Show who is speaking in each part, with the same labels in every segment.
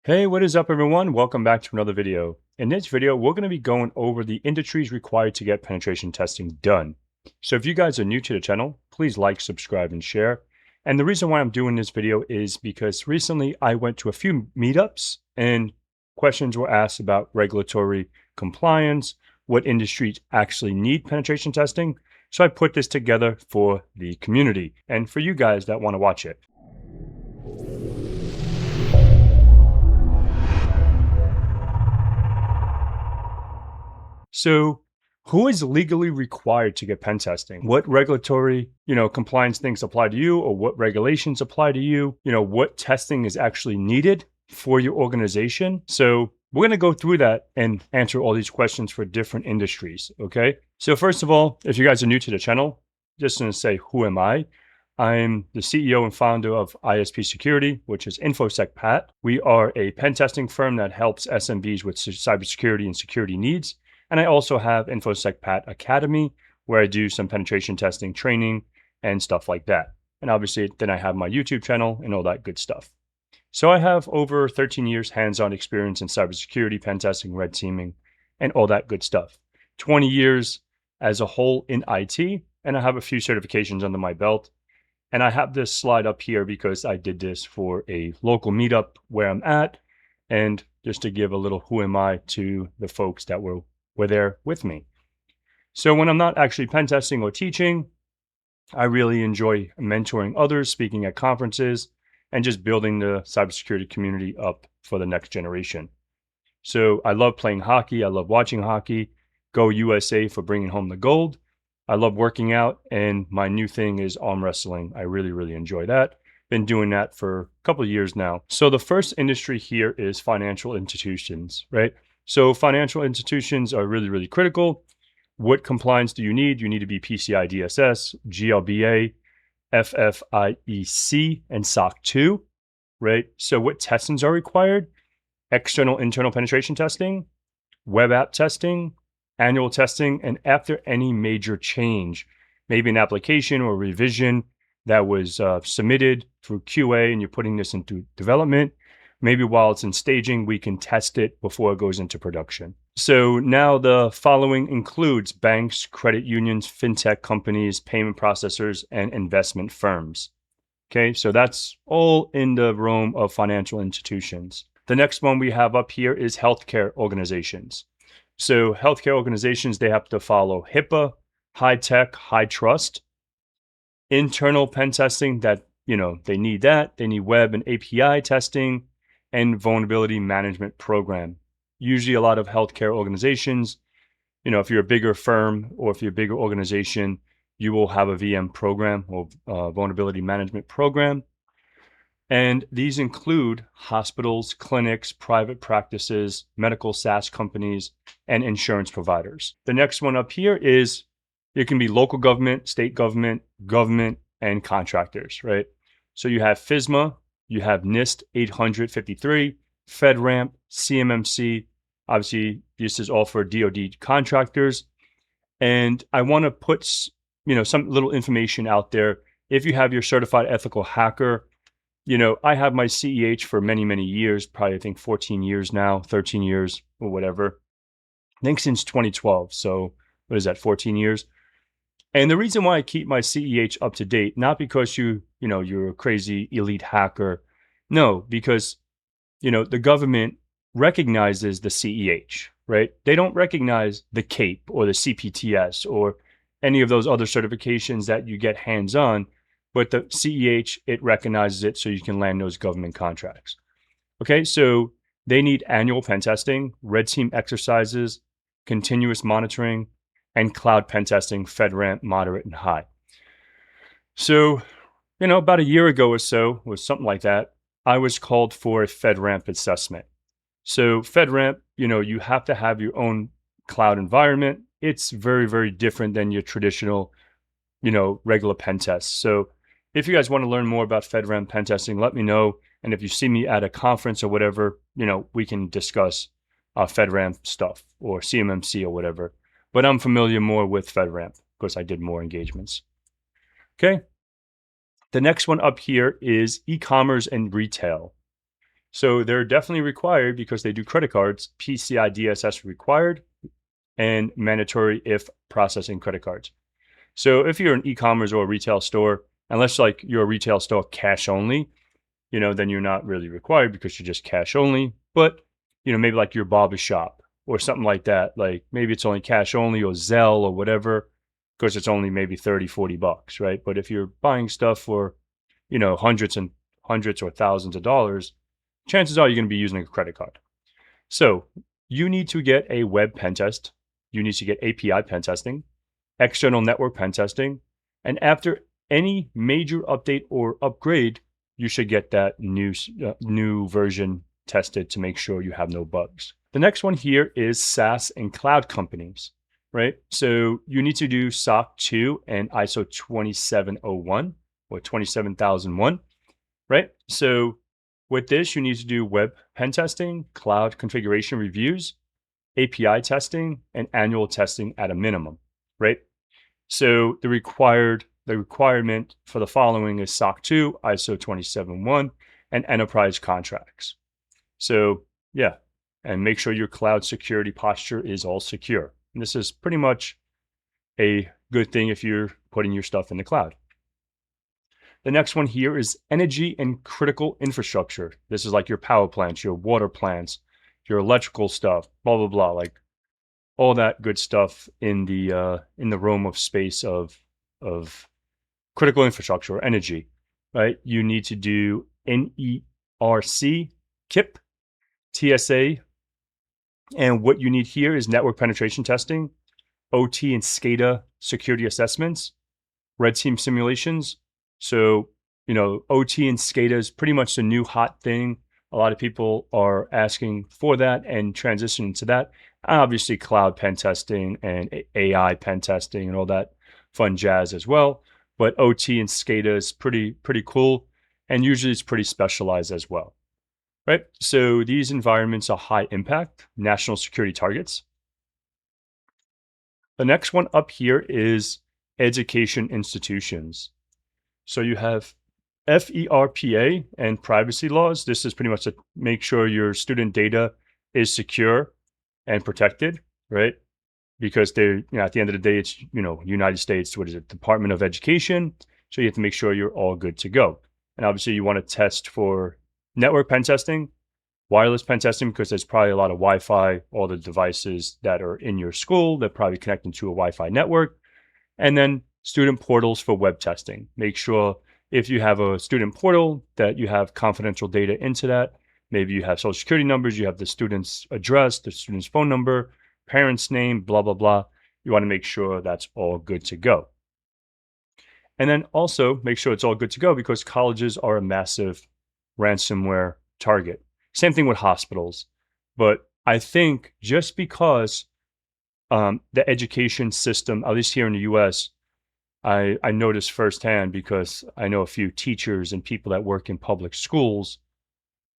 Speaker 1: Hey, what is up everyone? Welcome back to another video. In this video, we're going to be going over the industries required to get penetration testing done. So if you guys are new to the channel, please like, subscribe, and share. And the reason why I'm doing this video is because recently I went to a few meetups and questions were asked about regulatory compliance, what industries actually need penetration testing. So I put this together for the community and for you guys that want to watch it. So who is legally required to get pen testing? What regulatory, compliance things apply to you, or what regulations apply to you? What testing is actually needed for your organization? So we're going to go through that and answer all these questions for different industries, okay? So first of all, if you guys are new to the channel, just going to say, who am I? I'm the CEO and founder of ISP Security, which is InfoSec Pat. We are a pen testing firm that helps SMBs with cybersecurity and security needs. And I also have InfoSec Pat Academy, where I do some penetration testing training and stuff like that. And obviously, then I have my YouTube channel and all that good stuff. So I have over 13 years hands-on experience in cybersecurity, pen testing, red teaming, and all that good stuff. 20 years as a whole in IT, and I have a few certifications under my belt. And I have this slide up here because I did this for a local meetup where I'm at, and just to give a little who am I to the folks that were there with me. So when I'm not actually pen testing or teaching, I really enjoy mentoring others, speaking at conferences, and just building the cybersecurity community up for the next generation. So I love playing hockey. I love watching hockey. Go USA for bringing home the gold. I love working out, and my new thing is arm wrestling. I really, really enjoy that. Been doing that for a couple of years now. So the first industry here is financial institutions, right? So financial institutions are really, really critical. What compliance do you need? You need to be pci-dss, GLBA, FFIEC, and SOC 2, right? So what testings are required? External, internal penetration testing, web app testing, annual testing, and after any major change, maybe an application or revision that was submitted through QA and you're putting this into development, maybe while it's in staging, we can test it before it goes into production. So now the following includes banks, credit unions, fintech companies, payment processors, and investment firms. Okay, so that's all in the realm of financial institutions. The next one we have up here is healthcare organizations. So healthcare organizations, they have to follow HIPAA, high tech, high trust, internal pen testing that, they need that. They need web and API testing, and vulnerability management program. Usually a lot of healthcare organizations, if you're a bigger firm or if you're a bigger organization, you will have a VM program or vulnerability management program. And these include hospitals, clinics, private practices, medical SaaS companies, and insurance providers. The next one up here is, it can be local government, state government, and contractors, right? So you have FISMA, you have NIST 853, FedRAMP, CMMC. Obviously, this is all for DoD contractors. And I want to put, some little information out there. If you have your certified ethical hacker, I have my CEH for many, many years, probably I think 14 years now, 13 years or whatever. I think since 2012. So what is that, 14 years? And the reason why I keep my CEH up to date, not because you're a crazy elite hacker. No, because, the government recognizes the CEH, right? They don't recognize the CAPE or the CPTS or any of those other certifications that you get hands-on, but the CEH, it recognizes it so you can land those government contracts. Okay, so they need annual pen testing, red team exercises, continuous monitoring, and cloud pen testing, FedRAMP, moderate, and high. So, about a year ago or so, or something like that, I was called for a FedRAMP assessment. So FedRAMP, you have to have your own cloud environment. It's very, very different than your traditional, regular pen tests. So if you guys want to learn more about FedRAMP pen testing, let me know. And if you see me at a conference or whatever, we can discuss FedRAMP stuff or CMMC or whatever. But I'm familiar more with FedRAMP because I did more engagements. Okay. The next one up here is e-commerce and retail. So they're definitely required because they do credit cards, PCI-DSS required and mandatory if processing credit cards. So if you're an e-commerce or a retail store, unless like you're a retail store cash only, then you're not really required because you're just cash only. But, maybe like your barber shop or something like that, like maybe it's only cash only or Zelle or whatever, because it's only maybe 30, $40, right? But if you're buying stuff for, hundreds and hundreds or thousands of dollars, chances are you're going to be using a credit card. So you need to get a web pen test. You need to get API pen testing, external network pen testing, and after any major update or upgrade, you should get that new version tested to make sure you have no bugs. The next one here is SaaS and cloud companies, right? So you need to do SOC 2 and ISO 2701 or 27001, right? So with this, you need to do web pen testing, cloud configuration reviews, API testing, and annual testing at a minimum, right? So the requirement for the following is SOC 2, ISO 271, and enterprise contracts. So yeah, and make sure your cloud security posture is all secure. And this is pretty much a good thing if you're putting your stuff in the cloud. The next one here is energy and critical infrastructure. This is like your power plants, your water plants, your electrical stuff, blah, blah, blah, like all that good stuff in the realm of space of critical infrastructure or energy, right? You need to do NERC, KIP, TSA, and what you need here is network penetration testing, OT and SCADA security assessments, red team simulations. So, OT and SCADA is pretty much the new hot thing. A lot of people are asking for that and transitioning to that. Obviously, cloud pen testing and AI pen testing and all that fun jazz as well. But OT and SCADA is pretty cool, and usually it's pretty specialized as well, right? So these environments are high impact national security targets. The next one up here is education institutions. So you have FERPA and privacy laws. This is pretty much to make sure your student data is secure and protected, right? Because they're, at the end of the day, it's, United States, Department of Education. So you have to make sure you're all good to go. And obviously you want to test for network pen testing, wireless pen testing, because there's probably a lot of Wi-Fi, all the devices that are in your school that probably connecting to a Wi-Fi network. And then student portals for web testing. Make sure if you have a student portal that you have confidential data into that. Maybe you have social security numbers, you have the student's address, the student's phone number, parent's name, blah, blah, blah. You want to make sure that's all good to go. And then also make sure it's all good to go because colleges are a massive ransomware target. Same thing with hospitals. But I think just because the education system, at least here in the US, I noticed firsthand because I know a few teachers and people that work in public schools,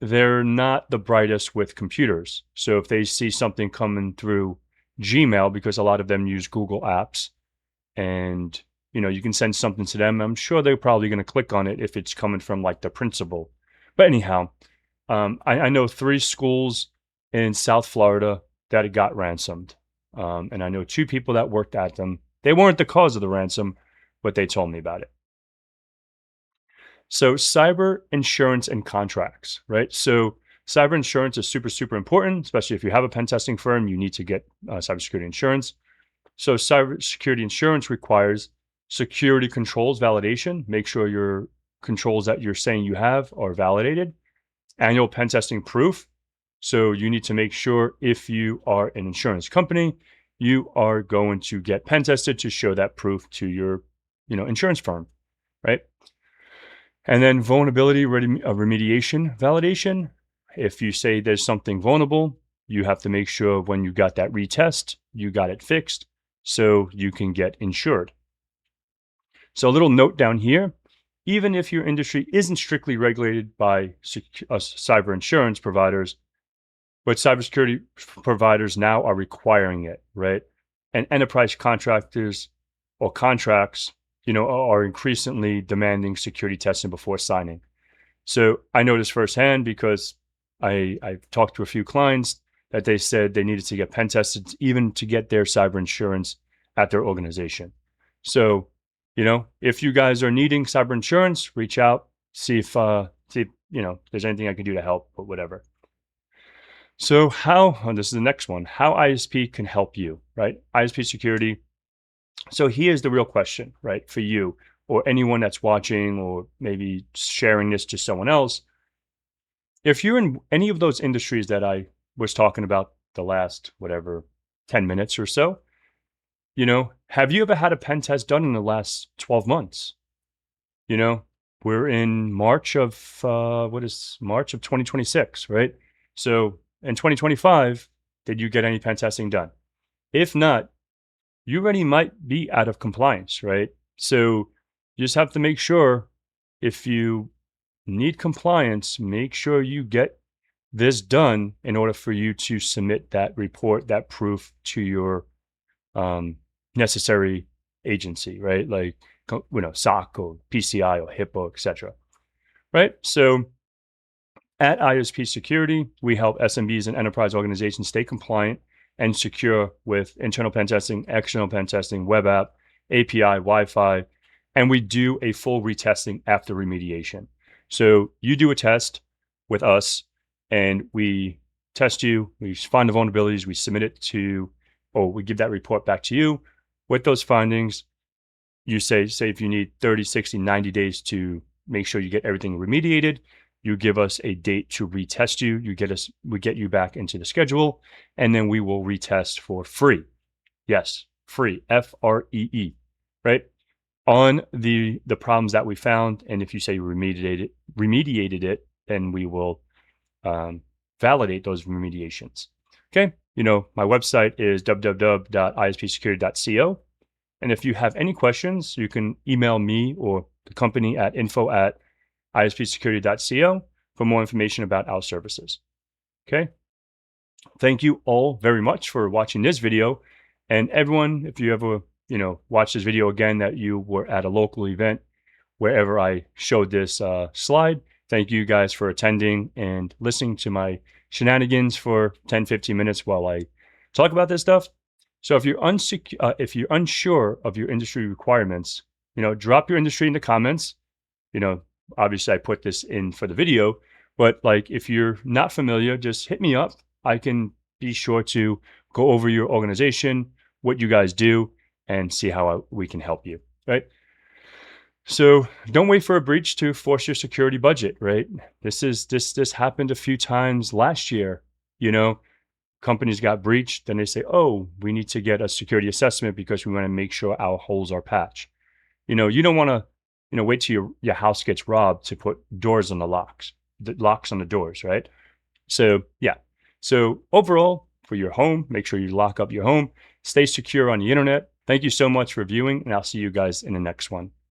Speaker 1: they're not the brightest with computers. So if they see something coming through Gmail, because a lot of them use Google Apps, and you can send something to them, I'm sure they're probably going to click on it if it's coming from like the principal. But anyhow, I know 3 schools in South Florida that got ransomed. And I know 2 people that worked at them. They weren't the cause of the ransom, but they told me about it. So cyber insurance and contracts, right? So cyber insurance is super important, especially if you have a pen testing firm, you need to get cybersecurity insurance. So cybersecurity insurance requires security controls validation. Make sure your controls that you're saying you have are validated. Annual pen testing proof. So you need to make sure if you are an insurance company, you are going to get pen tested to show that proof to your insurance firm, right? And then vulnerability remediation validation. If you say there's something vulnerable, you have to make sure when you got that retest, you got it fixed so you can get insured. So a little note down here, even if your industry isn't strictly regulated by cyber insurance providers, but cybersecurity providers now are requiring it, right? And enterprise contractors or contracts, are increasingly demanding security testing before signing. So I know this firsthand because I've talked to a few clients that they said they needed to get pen tested even to get their cyber insurance at their organization. So, if you guys are needing cyber insurance, reach out, see if there's anything I can do to help, but whatever. So this is the next one, how ISP can help you, right? ISP security. So here's the real question, right? For you or anyone that's watching or maybe sharing this to someone else. If you're in any of those industries that I was talking about the last, 10 minutes or so, have you ever had a pen test done in the last 12 months? We're in March of, March of 2026, right? So in 2025, did you get any pen testing done? If not, you already might be out of compliance, right? So you just have to make sure, if you need compliance, make sure you get this done in order for you to submit that report, that proof to your necessary agency, right? Like, SOC or PCI or HIPAA, etc. Right? So at ISP Security, we help SMBs and enterprise organizations stay compliant and secure with internal pen testing, external pen testing, web app, API, Wi-Fi, and we do a full retesting after remediation. So you do a test with us and we test you, we find the vulnerabilities, we submit it to, or we give that report back to you. With those findings, you say if you need 30, 60, 90 days to make sure you get everything remediated, you give us a date to retest you. We get you back into the schedule, and then we will retest for free. Yes, free, FREE, right? On the problems that we found. And if you say you remediated it, then we will validate those remediations. Okay. My website is www.ispsecurity.co. And if you have any questions, you can email me or the company at info@ispsecurity.co for more information about our services. Okay. Thank you all very much for watching this video. And everyone, if you ever, watch this video again, that you were at a local event, wherever I showed this slide, thank you guys for attending and listening to my shenanigans for 10, 15 minutes while I talk about this stuff. So if you're unsure of your industry requirements, drop your industry in the comments. Obviously I put this in for the video, but if you're not familiar, just hit me up. I can be sure to go over your organization, what you guys do, and see how we can help you, right? So don't wait for a breach to force your security budget, right? This happened a few times last year. Companies got breached, then they say, oh, we need to get a security assessment because we want to make sure our holes are patched. You don't want to, wait till your house gets robbed to put doors on the locks on the doors, right? So yeah. So overall, for your home, make sure you lock up your home, stay secure on the internet. Thank you so much for viewing, and I'll see you guys in the next one.